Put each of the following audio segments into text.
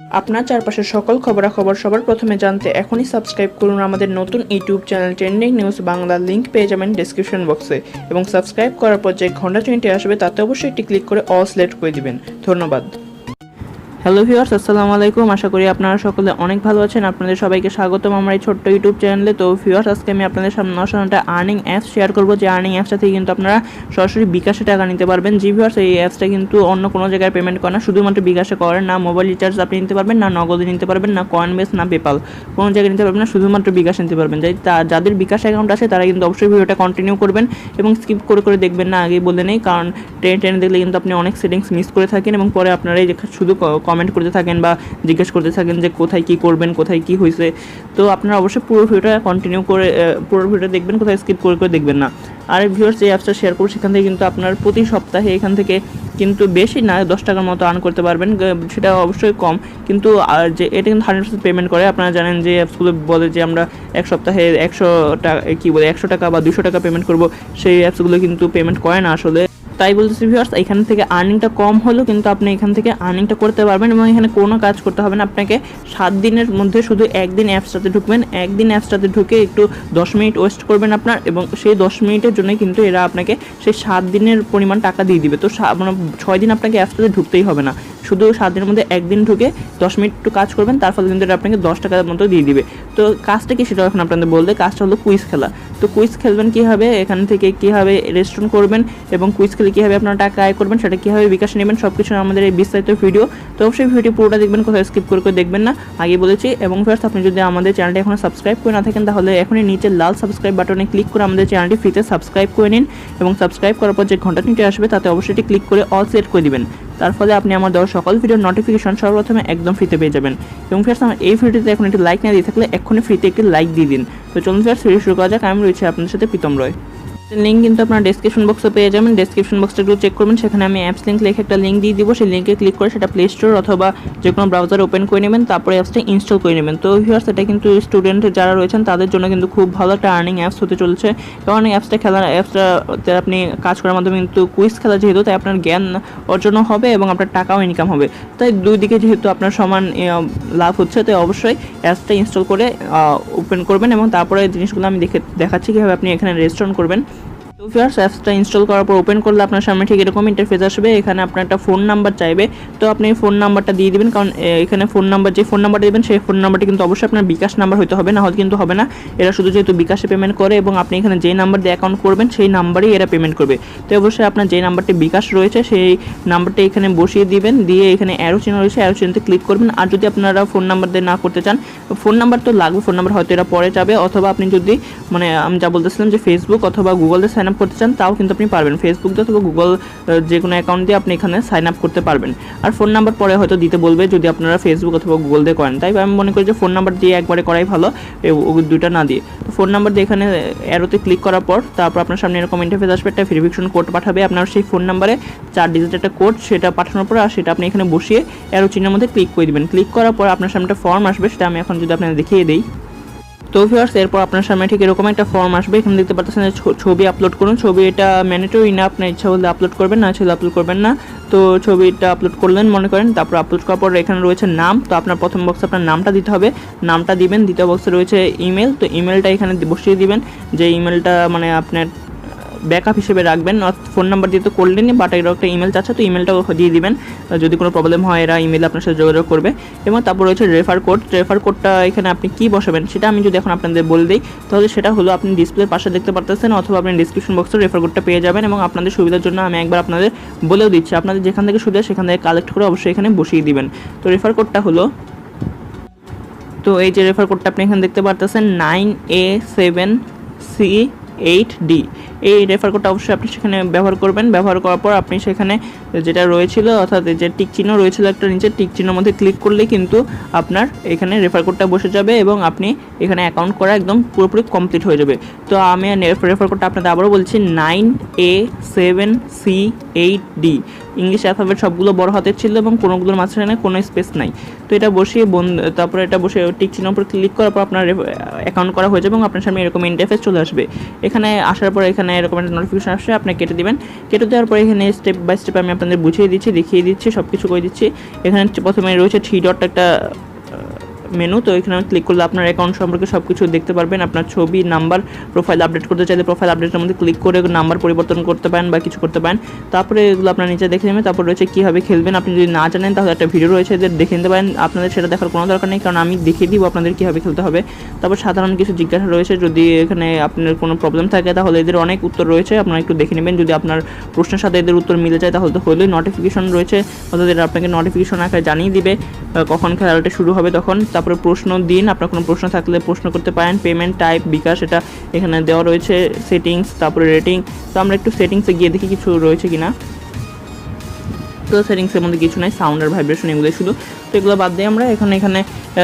আপনার চারপাশের সকল খবরাখবর সবার প্রথমে জানতে এখনই সাবস্ক্রাইব করুন আমাদের নতুন YouTube channel trending news Bangla. Link পেয়ে যাবেন ডেসক্রিপশন বক্সে এবং সাবস্ক্রাইব করার পর যে ঘন্টা চিহ্নটি আসবে তাতে অবশ্যই একটি ক্লিক করে অল সিলেক্ট করে দিবেন। ধন্যবাদ। হ্যালো ভিউয়ার্স, আসসালামু আলাইকুম। আশা করি আপনারা সকলে অনেক ভালো আছেন। আপনাদের সবাইকে স্বাগতম আমার এই ছোট্ট ইউটিউব চ্যানেলে। তো ভিউয়ার্স, আজকে আমি আপনাদের সামনে একটা আর্নিং অ্যাপস শেয়ার করবো, যে আর্নিং অ্যাপসটা থেকে কিন্তু আপনারা সরাসরি বিকাশে টাকা নিতে পারবেন। জি ভিউয়ার্স, এই অ্যাপসটা কিন্তু অন্য কোনো জায়গায় পেমেন্ট করে না, শুধুমাত্র বিকাশে করেন না। মোবাইল রিচার্জ আপনি নিতে পারবেন না, নগদে নিতে পারবেন না, কয়েনবেস না পেপাল, কোনো জায়গায় নিতে পারবেন না, শুধুমাত্র বিকাশে নিতে পারবেন। যাদের বিকাশ অ্যাকাউন্ট আছে তারা কিন্তু অবশ্যই ভিডিওটা কন্টিনিউ করবেন এবং স্কিপ করে করে দেখবেন না, আগেই বলে নেই, কারণ ট্রেনে দেখলে কিন্তু আপনি অনেক সেটিংস মিস করে থাকেন এবং পরে আপনারা শুধু কমেন্ট করতে থাকেন বা জিজ্ঞেস করতে থাকেন যে কোথায় কি করবেন, কোথায় কি হয়েছে। তো আপনারা অবশ্যই পুরো ভিডিওটা কন্টিনিউ করে পুরো ভিডিওটা দেখবেন, কোথায় স্কিপ করে করে দেখবেন না। আর ভিউয়ার্স, যে অ্যাপসটা শেয়ার করবো সেখান থেকে কিন্তু আপনার প্রতি সপ্তাহে এখান থেকে কিন্তু বেশি না 10 টাকার মতো আর্ন করতে পারবেন, সেটা অবশ্যই কম, কিন্তু যে এটা কিন্তু 100% পেমেন্ট করে। আপনারা জানেন যে অ্যাপসগুলো বলে যে আমরা এক সপ্তাহে 100 টাকা বা 200 টাকা পেমেন্ট করব, সেই অ্যাপসগুলো কিন্তু পেমেন্ট করে না আসলে। তাই বলতেছি ভিউয়ার্স, এখান থেকে আর্নিংটা কম হলেও কিন্তু আপনি এখান থেকে আর্নিংটা করতে পারবেন এবং এখানে কোনো কাজ করতে হবে না আপনাকে। 7 দিনের মধ্যে শুধু একদিন অ্যাপসটাতে ঢুকবেন, একদিন অ্যাপসটাতে ঢুকে একটু 10 মিনিট ওয়েস্ট করবেন আপনার, এবং সেই 10 মিনিটের জন্যই কিন্তু এরা আপনাকে সেই 7 দিনের পরিমাণ টাকা দিয়ে দিবে। তো 6 দিন আপনাকে অ্যাপসটাতে ঢুকতেই হবে না, শুধু 7 দিনের মধ্যে একদিন ঢুকে 10 মিনিট একটু কাজ করবেন, তার ফলে কিন্তু এটা আপনাকে 10 টাকার মতো দিয়ে দিবে। তো কাজটা কি সেটাও এখন আপনাদের বলতে, কাজটা হলো কুইজ খেলা। তো কুইজ খেলবেন কীভাবে, এখান থেকে কীভাবে রেজিস্ট্রেশন করবেন এবং কুইজ খেলে কীভাবে আপনারা টাকা আয় করবেন, সেটা কীভাবে বিকাশে নেবেন, সব কিছু আমাদের এই বিস্তারিত ভিডিও। তো অবশ্যই ভিডিও পুরোটা দেখবেন, কোথাও স্কিপ করে করে দেখবেন না, আগে বলেছি। এবং ফার্স্ট, আপনি যদি আমাদের চ্যানেলটি এখনও সাবস্ক্রাইব করে না থাকেন তাহলে এখনই নিচে লাল সাবস্ক্রাইব বাটনে ক্লিক করে আমাদের চ্যানেলটি ফ্রিতে সাবস্ক্রাইব করে নিন এবং সাবস্ক্রাইব করার পর যে ঘন্টাটি আসবে তাতে অবশ্যই এটি ক্লিক করে অল সিলেক্ট করে দিবেন। তার ফলে আপনি আমার দেওয়া সকল ভিডিওর নোটিফিকেশন সর্বপ্রথমে একদম ফ্রিতে পেয়ে যাবেন। এবং ফার্স্ট, আমার এই ভিডিওতে এখন একটি লাইক না দিয়ে থাকলে এক্ষুনি ফ্রিতে একটি লাইক দিয়ে দিন। তো চলুন ফার্স্ট ভিডিও শুরু করা যাক। আমি রয়েছে আপনাদের সাথে প্রীতম রয়। লিঙ্ক কিন্তু আপনার ডেসক্রিপশন বক্সে পেয়ে যাবেন। ডেসক্রিপশন বক্সটা একটু চেক করবেন, সেখানে আমি অ্যাপস লিঙ্ক লিখে একটা লিঙ্ক দিয়ে দিব। সেই লিঙ্কে ক্লিক করে সেটা প্লে স্টোর অথবা যে কোনো ব্রাউজার ওপেন করে নেবেন, তারপরে অ্যাপসটা ইনস্টল করে নেবেন। তো ভিউয়ার্স, এটা কিন্তু স্টুডেন্ট যারা রয়েছেন তাদের জন্য কিন্তু খুব ভালো একটা আর্নিং অ্যাপস হতে চলেছে, কারণ এই অ্যাপসটাতে আপনি কাজ করার মাধ্যমে কিন্তু কুইজ খেলা যেহেতু, তাই আপনার জ্ঞান অর্জনও হবে এবং আপনার টাকাও ইনকাম হবে। তাই দুই দিকে যেহেতু আপনার সমান লাভ হচ্ছে, তাই অবশ্যই অ্যাপসটা ইনস্টল করে ওপেন করবেন এবং তারপরে জিনিসগুলো আমি দেখাচ্ছি কীভাবে আপনি এখানে রেজিস্ট্রেশন করবেন। তো ভিউয়ার্স, অ্যাপসটা ইনস্টল করার পর ওপেন করলে আপনার সামনে ঠিক এরকম ইন্টারফেস আসবে। এখানে আপনার একটা ফোন নাম্বার চাইবে, তো আপনি ফোন নাম্বারটা দিয়ে দিবেন, কারণ এখানে যে ফোন নাম্বারটা দেবেন সেই ফোন নাম্বারটি কিন্তু অবশ্যই আপনার বিকাশ নাম্বার হতে হবে, না হলে কিন্তু হবে না। এরা শুধু যেহেতু বিকাশে পেমেন্ট করে এবং আপনি এখানে যেই নাম্বার দিয়ে অ্যাকাউন্ট করবেন সেই নাম্বারেই এরা পেমেন্ট করবে। তো অবশ্যই আপনার যেই নাম্বারটি বিকাশ রয়েছে সেই নাম্বারটা এখানে বসিয়ে দিবেন, দিয়ে এখানে অ্যারো চিহ্ন রয়েছে, অ্যারো চিহ্নতে ক্লিক করবেন। আর যদি আপনারা ফোন নাম্বার দিয়ে না করতে চান, ফোন নাম্বার তো লাগবে, ফোন নাম্বার হয়তো এরা পরে যাবে, অথবা আপনি যদি আমি যা বলতেছিলাম যে ফেসবুক অথবা গুগল দিয়ে সাইন আপ করতে চান তাও কিন্তু আপনি পারবেন। ফেসবুক দিয়ে অথবা গুগল যে কোনো অ্যাকাউন্ট দিয়ে আপনি এখানে সাইন আপ করতে পারবেন। আর ফোন নাম্বার পরে হয়তো দিতে বলবে যদি আপনারা ফেসবুক অথবা গুগল দিয়ে করেন, তাই আমি মনে করি যে ফোন নাম্বার দিয়ে একবারে করাই ভালো, দুইটা না দিয়ে। তো ফোন নাম্বার দিয়ে এখানে অ্যারোতে ক্লিক করার পর তারপর আপনার সামনে এরকম ইন্টারফেস আসবে, একটা ভেরিফিকেশন কোড পাঠাবে আপনার সেই ফোন নাম্বারে, 4 ডিজিট একটা কোড, সেটা পাঠানোর পর আর সেটা আপনি এখানে বসিয়ে অ্যারো চিহ্নের মধ্যে ক্লিক করে দিবেন। ক্লিক করার পর আপনার সামনে একটা ফর্ম আসবে, সেটা আমি এখন যদি আপনাদের দেখিয়ে দিই। তো ভিউয়ার্স, এরপর আপনার সামনে ঠিক এরকম একটা ফর্ম আসবে, এখানে দেখতে পাচ্ছেন যে ছবি আপলোড করুন। ছবি এটা ম্যান্ডেটরি না, আপনার ইচ্ছা হলে আপলোড করবেন, না ছিল আপলোড করবেন না। তো ছবিটা আপলোড করলেন মনে করেন, তারপর আপলোড করার পর এখানে রয়েছে নাম। তো আপনার প্রথম বক্সে আপনার নামটা দিতে হবে, নামটা দিবেন। দ্বিতীয় বক্সে রয়েছে ইমেল, তো ইমেলটা এখানে বসিয়ে দিবেন, যে ইমেলটা আপনার ব্যাকআপ হিসেবে রাখবেন। ফোন নাম্বার দিয়ে তো করলেনই, বাট এর একটা ইমেল চাচ্ছে, তো ইমেলটাও দিয়ে দিবেন। যদি কোনো প্রবলেম হয় এরা ইমেলে আপনার সাথে যোগাযোগ করবে। এবং তারপর রয়েছে রেফার কোডটা এখানে আপনি কী বসাবেন সেটা আমি যদি এখন আপনাদের বলে দিই, তাহলে সেটা হলো আপনি ডিসপ্লের পাশে দেখতে পারতেছেন, অথবা আপনি ডিসক্রিপশন বক্সে রেফার কোডটা পেয়ে যাবেন। এবং আপনাদের সুবিধার জন্য আমি একবার আপনাদের বলেও দিচ্ছি, আপনাদের যেখান থেকে সুবিধা সেখান থেকে কালেক্ট করে অবশ্যই এখানে বসিয়ে দিবেন। তো রেফার কোডটা হলো, তো এই যে রেফার কোডটা আপনি এখানে দেখতে পারতেছেন 9A7C8D, এই রেফার কোডটা অবশ্যই আপনি সেখানে ব্যবহার করবেন। ব্যবহার করার পর আপনি সেখানে যেটা রয়েছিল, অর্থাৎ যে টিক চিহ্ন রয়েছিল একটা নিচে, টিক চিহ্নের মধ্যে ক্লিক করলে কিন্তু আপনার এখানে রেফার কোডটা বসে যাবে এবং আপনি এখানে অ্যাকাউন্ট করা একদম পুরোপুরি কমপ্লিট হয়ে যাবে। তো আমি রেফার কোডটা আপনাদের আবারও বলছি 9A7C 8D ইংলিশ অ্যালফাবেট সবগুলো বড় হাতের ছিল এবং কোনোগুলোর মাঝখানে কোনো স্পেস নাই। তো এটা বসিয়ে তারপরে এটা বসে টিক চিহ্নের উপর ক্লিক করার পর আপনার অ্যাকাউন্ট করা হয়ে যাবে এবং আপনার সামনে এরকম ইন্টারফেস চলে আসবে। এখানে আসার পর এখানে এরকম একটা নোটিফিকেশন আসছে, আপনি কেটে দিবেন। কেটে দেওয়ার পর এখানে স্টেপ বাই স্টেপ আমি আপনাদের বুঝিয়ে দিচ্ছি, দেখিয়ে দিচ্ছি, সব কিছু করে দিচ্ছি। এখানে প্রথমে রয়েছে 3 ডট একটা মেনু, তো এখানে ক্লিক করলে আপনার অ্যাকাউন্ট সম্পর্কে সব কিছু দেখতে পারবেন। আপনার ছবি, নাম্বার, প্রোফাইল আপডেট করতে চাইলে প্রোফাইল আপডেটের মধ্যে ক্লিক করে নাম্বার পরিবর্তন করতে পারেন বা কিছু করতে পারেন। তারপরে এগুলো আপনার নিচে দেখে নেবেন। তারপর রয়েছে কীভাবে খেলবেন, আপনি যদি না জানেন তাহলে একটা ভিডিও রয়েছে এদের দেখে নিতে পারেন। আপনাদের সেটা দেখার কোনো দরকার নেই, কারণ আমি দেখিয়ে দিব আপনাদের কীভাবে খেলতে হবে। তারপর সাধারণ কিছু জিজ্ঞাসা রয়েছে, যদি এখানে আপনার কোনো প্রবলেম থাকে তাহলে এদের অনেক উত্তর রয়েছে, আপনারা একটু দেখে নেবেন। যদি আপনার প্রশ্নের সাথে এদের উত্তর মিলে যায় তাহলে তো হলোই। নোটিফিকেশন রয়েছে, অর্থাৎ এটা আপনাকে নোটিফিকেশন আকারে জানিয়ে দিবে কখন খেলাটা শুরু হবে তখন। তারপরে প্রশ্ন দিন, আপনার কোনো প্রশ্ন থাকলে প্রশ্ন করতে পারেন। পেমেন্ট টাইপ বিকাশ, এটা এখানে দেওয়া রয়েছে। সেটিংস, তারপরে রেটিং। তো আমরা একটু সেটিংসে গিয়ে দেখি কিছু রয়েছে কিনা। তো সেটিংসের মধ্যে কিছু নাই, সাউন্ড আর ভাইব্রেশন এগুলো শুধু। তো এগুলো বাদ দিয়ে আমরা এখানে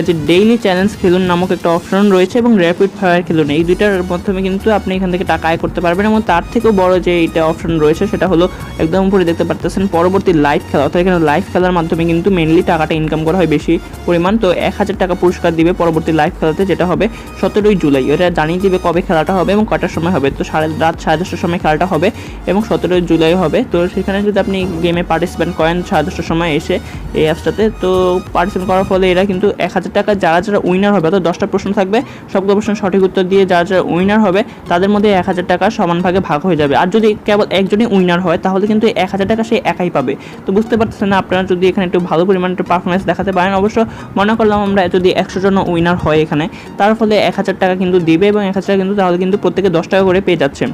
যে ডেইলি চ্যালেঞ্জ খেলুন নামক একটা অপশন রয়েছে এবং র্যাপিড ফায়ার খেলুন, এই দুইটার মাধ্যমে কিন্তু আপনি এখান থেকে টাকা আয় করতে পারবেন। এবং তার থেকেও বড় যে এটা অপশন রয়েছে সেটা হলো একদম উপরে দেখতে পারতেছেন পরবর্তী লাইভ খেলা, অর্থাৎ এখানে লাইভ খেলার মাধ্যমে কিন্তু মেনলি টাকাটা ইনকাম করা হয় বেশি পরিমাণ। তো 1000 টাকা পুরস্কার দিবে পরবর্তী লাইভ খেলাতে, যেটা হবে 17 জুলাই। এটা জানিয়ে দিবে কবে খেলাটা হবে এবং কটার সময় হবে। তো রাত 10:30টার সময় খেলাটা হবে এবং 17 জুলাই হবে। তো সেখানে যদি আপনি গেমে পার্টিসিপেট করেন 10:30টার সময় এসে এই অ্যাপসটাতে, তো পার্টিসিপেট করার ফলে এরা কিন্তু 1000 টাকা যারা উইনার হবে, অর্থাৎ 10টা প্রশ্ন থাকবে, সবগুলো প্রশ্ন সঠিক উত্তর দিয়ে যারা উইনার হবে তাদের মধ্যে 1000 টাকা সমান ভাগে ভাগ হয়ে যাবে। আর যদি কেবল একজনই উইনার হয় তাহলে কিন্তু 1000 টাকা সে একাই পাবে। তো বুঝতে পারতেছেন না, আপনারা যদি এখানে একটু ভালো পরিমাণ একটু পারফরমেন্স দেখাতে পারেন, অবশ্য মনে করলাম আমরা যদি 100 জন উইনার হয় এখানে, তার ফলে 1000 টাকা কিন্তু দিবে এবং 1000 টাকা কিন্তু তাহলে কিন্তু প্রত্যেকে 10 টাকা করে পেয়ে যাচ্ছে।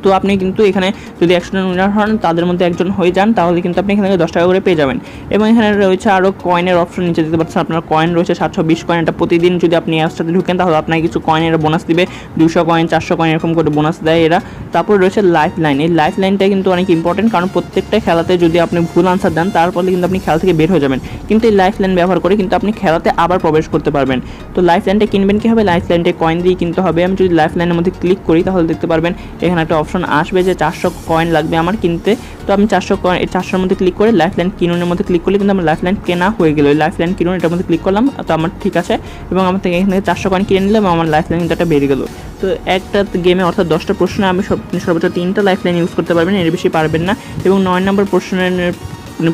তো আপনি কিন্তু এখানে যদি 100 জন উইনার হন, তাদের মধ্যে একজন হয়ে যান, তাহলে কিন্তু আপনি এখানে 10 টাকা করে পেয়ে যাবেন। এবং এখানে রয়েছে আরও কয়েনের অপশন, নিচে দিতে পারছেন আপনার কয়েন রয়েছে 720 কয়েন। এটা প্রতিদিন যদি আপনি অ্যাপসটাতে ঢুকেন তাহলে আপনাকে কিছু কয়েনের বোনাস দিবে, 200 কয়েন, 400 কয়েন এরকম করে বোনাস দেয় এরা। তারপর রয়েছে লাইফ লাইন। এই লাইফ লাইনটা কিন্তু অনেক ইম্পর্টেন্ট, কারণ প্রত্যেকটা খেলাতে যদি আপনি ভুল আনসার দেন তারপরে কিন্তু আপনি খেলা থেকে বের হয়ে যাবেন। কিন্তু এই লাইফ লাইন ব্যবহার করে কিন্তু আপনি খেলাতে আবার প্রবেশ করতে পারবেন। তো লাইফ লাইনটা কিনবেন কীভাবে? লাইফ লাইনটা কয়েন দিয়ে কিনতে হবে। আমি যদি লাইফ লাইনের মধ্যে ক্লিক করি তাহলে দেখতে পারবেন এখানে একটা অপশন আসবে যে 400 কয়েন লাগবে আমার কিনতে। তো আমি 400 কয়েন, 400-এর মধ্যে ক্লিক করে লাইফ লাইন কিনুনের মধ্যে ক্লিক করলে কিন্তু আমার লাইফ লাইন কেনা হয়ে গেল। লাইফ লাইন কিনুন এটার মধ্যে ক্লিক করলাম, তো আমার ঠিক আছে এবং আমার থেকে এখানে 400 কয়েন কিনে নিলাম এবং আমার লাইফ লাইন কিন্তু একটা বেড়ে গেল। তো একটা গেমে অর্থাৎ 10টা প্রশ্নে আমি সর্বোচ্চ 3টা লাইফ লাইন ইউজ করতে পারবেন, এর বেশি পারবেন না। এবং 9 নম্বর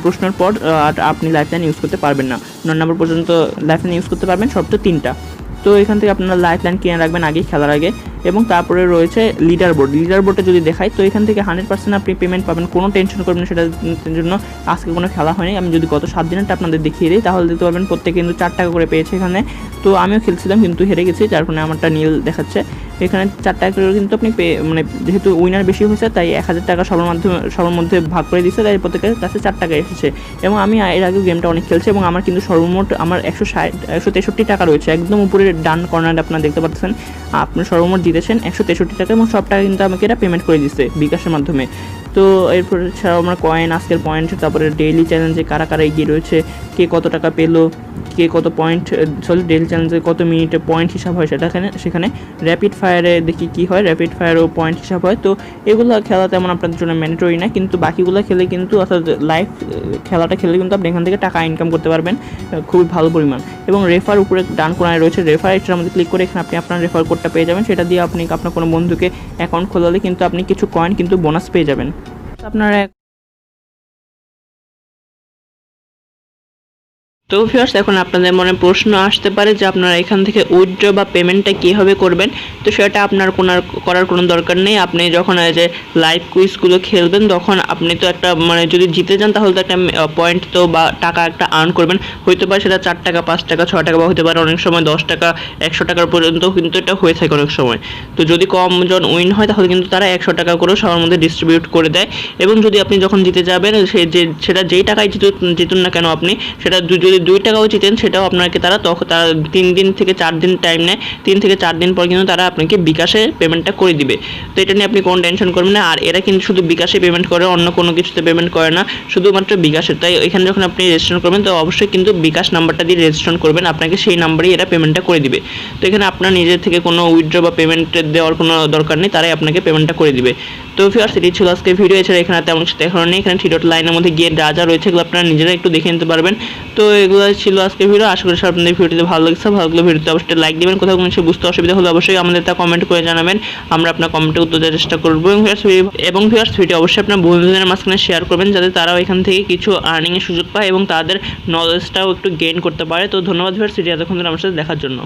প্রশ্নের পর আপনি লাইফ লাইন ইউজ করতে পারবেন না। 9 নম্বর পর্যন্ত লাইফ লাইন ইউজ করতে পারবেন, সর্বোচ্চ 3টা। তো এখান থেকে আপনারা লাইফ লাইন কিনে রাখবেন আগেই খেলার আগে। এবং তারপরে রয়েছে লিডার বোর্ড। লিডার বোর্ডে যদি দেখাই তো এখান থেকে 100% আপনি পেমেন্ট পাবেন, কোনো টেনশন করবেন না সেটার জন্য। আজকে কোনো খেলা হয়নি, আমি যদি গত 7 দিনেরটা আপনাদের দেখিয়ে দিই তাহলে দেখতে পারবেন প্রত্যেকে কিন্তু 4 টাকা করে পেয়েছে এখানে। তো আমিও খেলছিলাম কিন্তু হেরে গেছি, যার কারণে আমারটা নীল দেখাচ্ছে। এখানে 4 টাকা করে কিন্তু আপনি মানে যেহেতু উইনার বেশি হয়েছে তাই 1000 টাকা সবার মধ্যে ভাগ করে দিচ্ছে, তাই প্রত্যেকের কাছে 4 টাকা এসেছে। এবং আমি এর আগেও গেমটা অনেক খেলছি এবং আমার কিন্তু সর্বমোট আমার 163 টাকা রয়েছে। একদম উপরে ডান কর্নারে আপনারা দেখতে পাচ্ছেন আপনি সর্বমোট জিতেছেন 163 টাকা এবং সব টাকা কিন্তু আমাকে এটা পেমেন্ট করে দিচ্ছে বিকাশের মাধ্যমে। তো এরপর ছাড়াও আমরা কয়েন, আজকের পয়েন্ট, তারপরে ডেইলি চ্যালেঞ্জে কারা কারা এগিয়ে রয়েছে, কে কত টাকা পেলো, কে কত পয়েন্ট, ডেইলি চ্যালেঞ্জে কত মিনিটে পয়েন্ট হিসাব হয় সেখানে র্যাপিড ফায়ারে দেখি কি হয়, র্যাপিড ফায়ারও পয়েন্ট হিসাব হয়। তো এগুলো খেলা তেমন আপনাদের জন্য ম্যান্ডেটরি না, কিন্তু বাকিগুলো খেলে কিন্তু অর্থাৎ লাইভ খেলাটা খেলে কিন্তু আপনি এখান থেকে টাকা ইনকাম করতে পারবেন খুবই ভালো পরিমাণ। এবং রেফার উপরে ডান কোণায় রয়েছে রেফার, এটার মধ্যে ক্লিক করে এখানে আপনি আপনার রেফার কোডটা পেয়ে যাবেন। সেটা দিয়ে আপনি আপনার কোনো বন্ধুকে অ্যাকাউন্ট খোলালে কিন্তু আপনি কিছু কয়েন কিন্তু বোনাস পেয়ে যাবেন। আপনারা তো ভিউয়ার্স, এখন আপনাদের মনে প্রশ্ন আসতে পারে যে আপনারা এখান থেকে উইথড্র বা পেমেন্টটা কীভাবে করবেন। তো সেটা আপনার করার কোনো দরকার নেই। আপনি যখন যে লাইভ কুইজগুলো খেলবেন তখন আপনি তো একটা মানে যদি জিতে যান তাহলে তো একটা পয়েন্ট তো বা টাকা একটা আর্ন করবেন, হইতে পারে সেটা 4 টাকা, 5 টাকা, 6 টাকা বা হতে পারে অনেক সময় 10 টাকা, 100 টাকার পর্যন্ত কিন্তু এটা হয়ে থাকে অনেক সময়। তো যদি কম জন উইন হয় তাহলে কিন্তু তারা 100 টাকা করেও সবার মধ্যে ডিস্ট্রিবিউট করে দেয়। এবং যদি আপনি যখন জিতে যাবেন সেটা যেই টাকায় জিতুন না কেন আপনি, সেটা যদি 2 টাকাও জিতেন সেটাও আপনাকে তারা 3 দিন থেকে 4 দিন টাইম নেয়। 3 থেকে 4 দিন পর কিন্তু তারা আপনাকে বিকাশে পেমেন্টটা করে দিবে। তো এটা নিয়ে আপনি কোনো টেনশন করবেন না। আর এরা কিন্তু শুধু বিকাশে পেমেন্ট করে, অন্য কোনো কিছুতে পেমেন্ট করে না, শুধুমাত্র বিকাশে। তাই এখানে যখন আপনি রেজিস্ট্রেশন করবেন তো অবশ্যই কিন্তু বিকাশ নাম্বারটা দিয়ে রেজিস্ট্রেশন করবেন, আপনাকে সেই নাম্বারেই এরা পেমেন্টটা করে দিবে। তো এখানে আপনার নিজের থেকে কোনো উইথড্র বা পেমেন্ট দেওয়ার কোনো দরকার নেই, তারাই আপনাকে পেমেন্টটা করে দিবে। তো ভিউয়ার্স এটি ছিল আজকে ভিডিও। এছাড়া এখানে তেমন কিছু দেখানো নেই, এখানে 3.লাইনের মধ্যে গিয়ে যা যা রয়েছে এগুলো আপনারা নিজেরা একটু দেখে নিতে পারবেন। তো এগুলো ছিল আজকে ভিডিও। আশা করি আপনাদের ভিডিওটি ভালো লাগছে। ভালো লাগলে ভিডিওতে অবশ্যই লাইক দিবেন। কোথাও কোনো কিছু বুঝতে অসুবিধা হলে অবশ্যই আমাদের তা কমেন্ট করে জানাবেন, আমরা আপনার কমেন্টে উত্তর দেওয়ার চেষ্টা করব। এবং ভিউয়ার্স ভিডিও অবশ্যই আপনার বন্ধুদের মাঝখানে শেয়ার করবেন, যাতে তারাও এখান থেকে কিছু আর্নিংয়ের সুযোগ পায় এবং তাদের নলেজটাও একটু গেইন করতে পারে। তো ধন্যবাদ ভিউয়ার্স ভিডিও এতক্ষণ ধরে আমার সাথে দেখার জন্য।